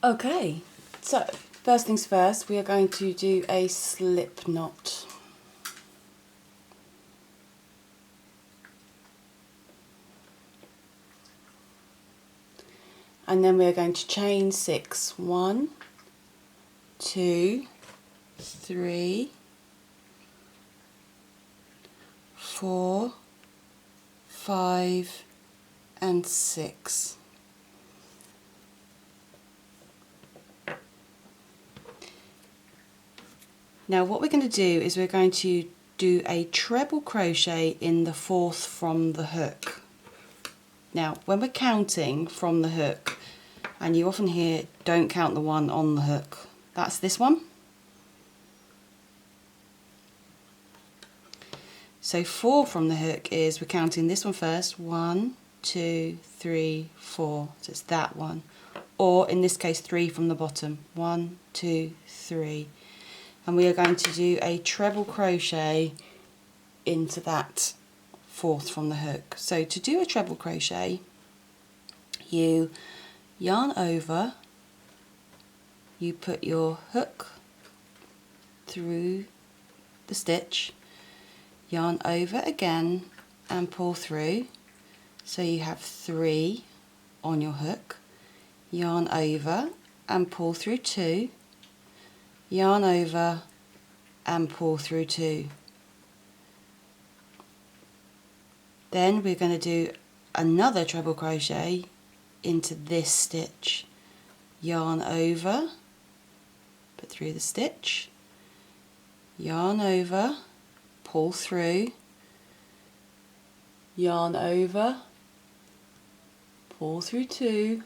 Okay, so first things first, we are going to do a slip knot. And then we're going to chain 6. 1, 2, 3, 4, 5 and 6. Now what we're going to do is we're going to do a treble crochet in the 4th from the hook. Now when we're counting from the hook, and you often hear don't count the one on the hook, that's this one. So 4 from the hook is we're counting this one first, 1, 2, 3, 4, so it's that one, or in this case 3 from the bottom, 1, 2, 3, and we are going to do a treble crochet into that 4th from the hook. So to do a treble crochet, you yarn over, you put your hook through the stitch, yarn over again and pull through, so you have 3 on your hook, yarn over and pull through 2, yarn over and pull through 2. Then we're going to do another treble crochet into this stitch, yarn over, put through the stitch, yarn over, pull through, yarn over, pull through 2,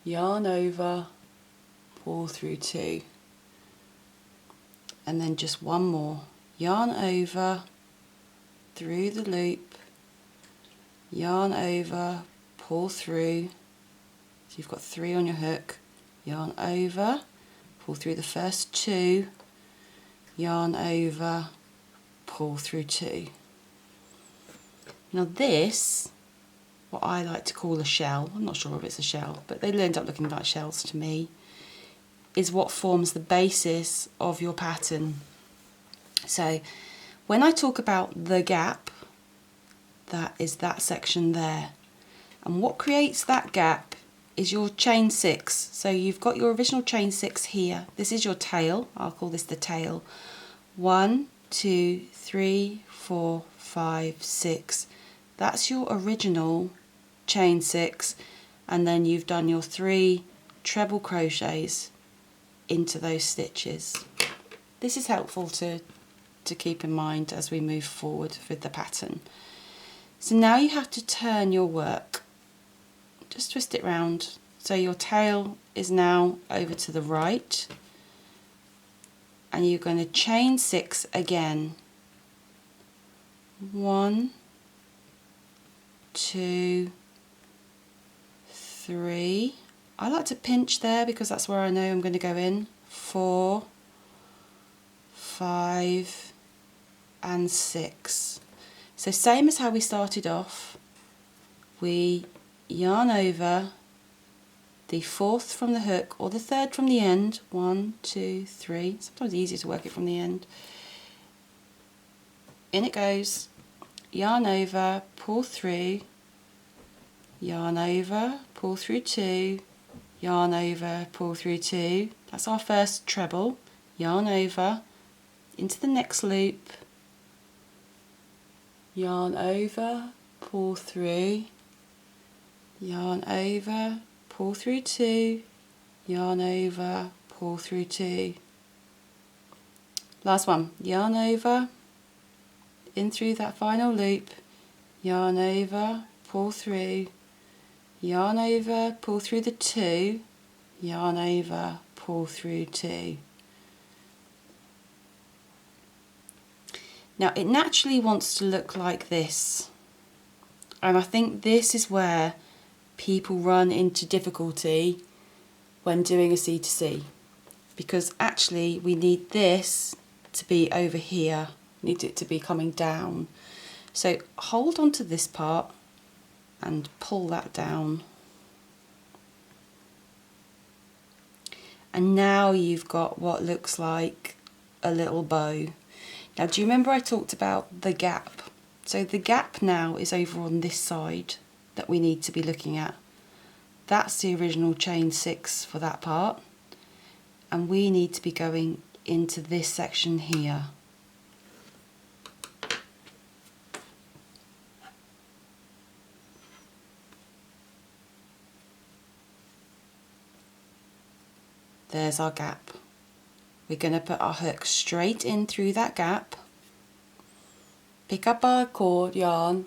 yarn over, pull through 2, and then just one more, yarn over, through the loop, yarn over, pull through, so you've got 3 on your hook, yarn over, pull through the first 2, yarn over, pull through 2. Now this, what I like to call a shell, I'm not sure if it's a shell, but they end up looking like shells to me, is what forms the basis of your pattern. So when I talk about the gap, that is that section there, and what creates that gap is your chain 6. So you've got your original chain 6 here, this is your tail, I'll call this the tail, 1, 2, 3, 4, 5, 6, that's your original chain 6, and then you've done your 3 treble crochets into those stitches. This is helpful to keep in mind as we move forward with the pattern. So now you have to turn your work, just twist it round, so your tail is now over to the right, and you're going to chain 6 again, 1, 2, 3, I like to pinch there because that's where I know I'm going to go in, 4, 5 and 6. So same as how we started off, we yarn over the 4th from the hook or the 3rd from the end, 1, 2, 3, sometimes easier to work it from the end, in it goes, yarn over, pull through, yarn over, pull through 2, yarn over, pull through 2, that's our first treble, yarn over, into the next loop, yarn over, pull through, yarn over, pull through 2, yarn over, pull through 2. Last one, yarn over, in through that final loop, yarn over, pull through, yarn over, pull through the 2, yarn over, pull through 2. Now it naturally wants to look like this, and I think this is where people run into difficulty when doing a C2C, because actually we need this to be over here, need it to be coming down. So hold on to this part and pull that down. And now you've got what looks like a little bow. Now, do you remember I talked about the gap? So the gap now is over on this side that we need to be looking at. That's the original chain 6 for that part. And we need to be going into this section here. There's our gap. We're going to put our hook straight in through that gap, pick up our cord yarn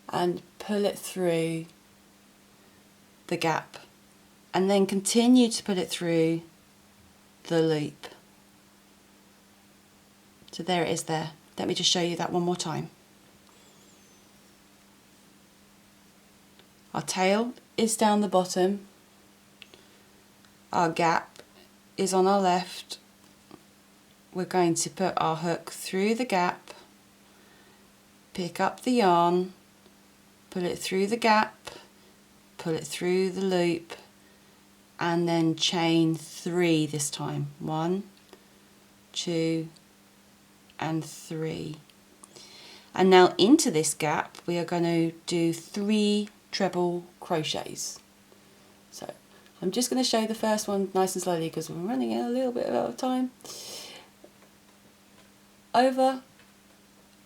and pull it through the gap, and then continue to put it through the loop. So there it is there. Let me just show you that one more time. Our tail is down the bottom, our gap is on our left. We're going to put our hook through the gap, pick up the yarn, pull it through the gap, pull it through the loop, and then chain 3 this time. 1, 2, and 3. And now into this gap we are going to do 3 treble crochets. So I'm just going to show you the first one nice and slowly because we're running a little bit out of time. Over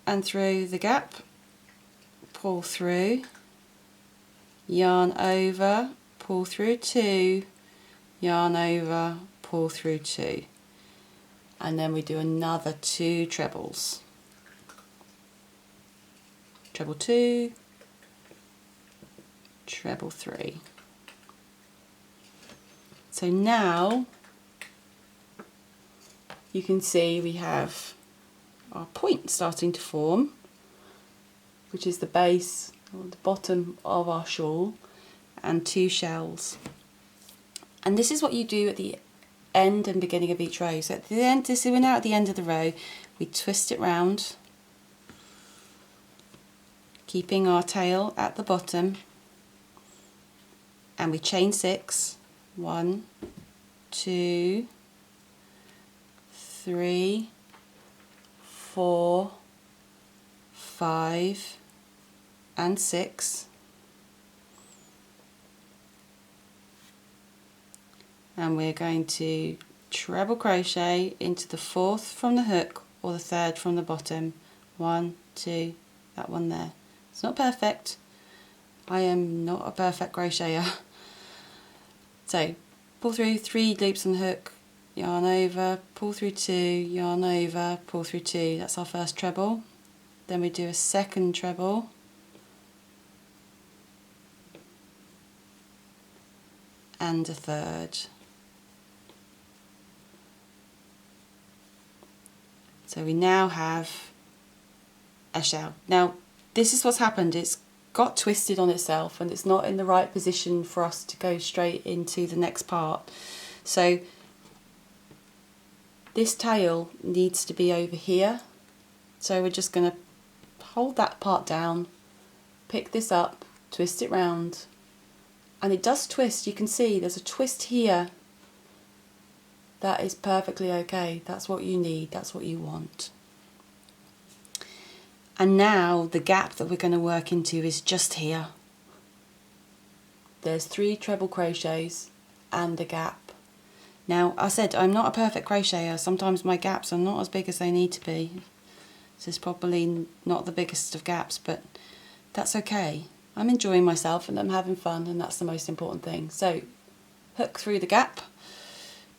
and through the gap, pull through, yarn over, pull through 2, yarn over, pull through 2, and then we do another 2 trebles. Treble 2, treble 3. So now you can see we have our point starting to form, which is the base or the bottom of our shawl, and 2 shells. And this is what you do at the end and beginning of each row. So at the end, this is we're now at the end of the row, we twist it round, keeping our tail at the bottom, and we chain 6. 1, 2, 3, 4, 5, and 6. And we're going to treble crochet into the 4th from the hook or the 3rd from the bottom. 1, 2, that one there. It's not perfect. I am not a perfect crocheter. So pull through 3 loops on the hook, yarn over, pull through 2, yarn over, pull through 2. That's our first treble. Then we do a second treble, and a third. So we now have a shell. Now this is what's happened, it's got twisted on itself and it's not in the right position for us to go straight into the next part. So this tail needs to be over here. So we're just going to hold that part down, pick this up, twist it round, and it does twist. You can see there's a twist here. That is perfectly okay. That's what you need, that's what you want. And now the gap that we're going to work into is just here. There's 3 treble crochets and a gap. Now I said I'm not a perfect crocheter. Sometimes my gaps are not as big as they need to be. This is probably not the biggest of gaps, but that's okay. I'm enjoying myself and I'm having fun, and that's the most important thing. So hook through the gap,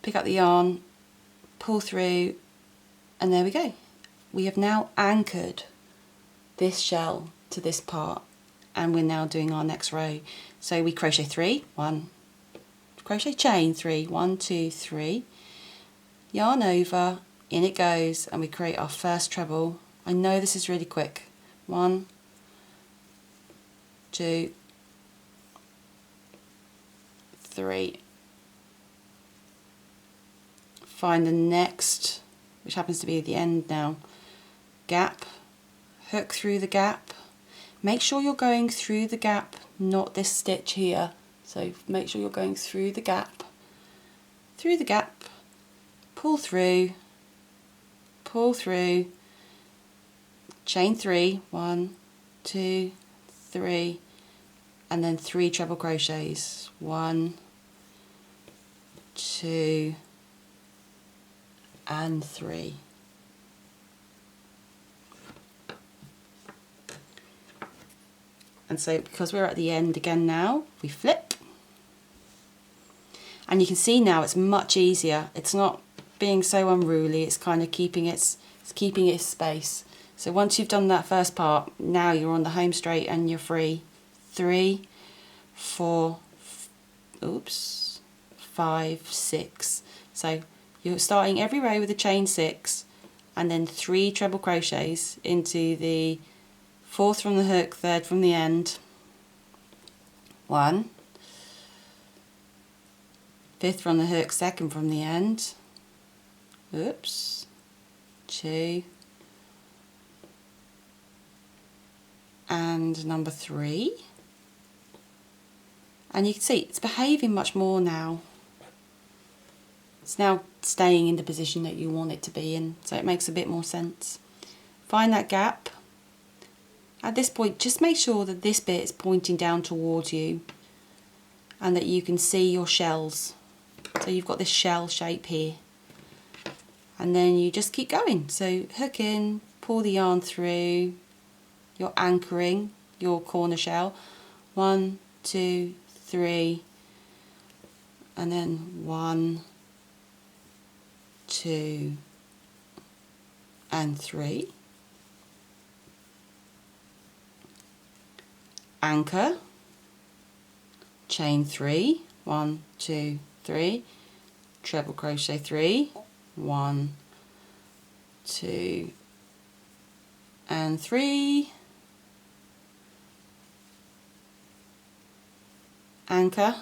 pick up the yarn, pull through, and there we go. We have now anchored this shell to this part, and we're now doing our next row. So we crochet 3, 1, crochet chain 3, 1, 2, 3, yarn over, in it goes, and we create our first treble. I know this is really quick. 1, 2, 3. Find the next, which happens to be at the end now, gap, hook through the gap. Make sure you're going through the gap, not this stitch here. So make sure you're going through the gap, through the gap, pull through, chain 3, 1, 2, 3, and then 3 treble crochets, 1, 2, and 3. And so because we're at the end again now, we flip, and you can see now it's much easier. It's not being so unruly, it's kind of keeping its space. So once you've done that first part, now you're on the home straight and you're free. 3, 4, 5, 6. So you're starting every row with a chain 6 and then 3 treble crochets into the 4th from the hook, 3rd from the end, 1, 5th from the hook, 2nd from the end, 2, and number 3. And you can see it's behaving much more now. It's now staying in the position that you want it to be in, so it makes a bit more sense. Find that gap. At this point, just make sure that this bit is pointing down towards you and that you can see your shells. So you've got this shell shape here. And then you just keep going. So hook in, pull the yarn through, you're anchoring your corner shell. 1, 2, 3, and then 1, 2, and 3. Anchor, chain 3, 1, 2, 3, treble crochet 3, 1, 2, and 3. Anchor,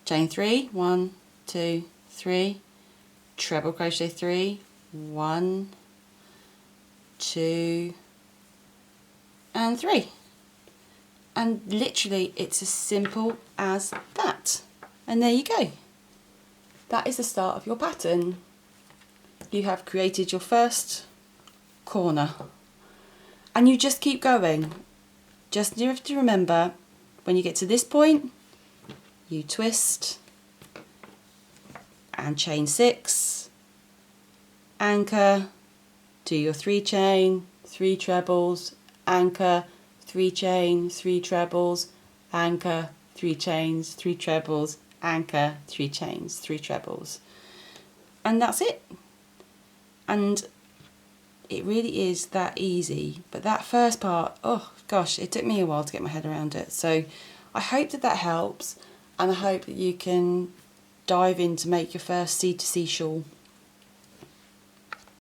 chain 3, 1, 2, 3, treble crochet 3, 1, 2, and 3. And literally it's as simple as that. And there you go. That is the start of your pattern. You have created your first corner. And you just keep going. Just you have to remember, when you get to this point, you twist and chain 6, anchor, do your 3 chain, 3 trebles, anchor, 3 chain, 3 trebles, anchor, 3 chains, 3 trebles, anchor, 3 chains, 3 trebles. And that's it. And it really is that easy. But that first part, oh gosh, it took me a while to get my head around it. So I hope that that helps, and I hope that you can dive in to make your first C2C shawl.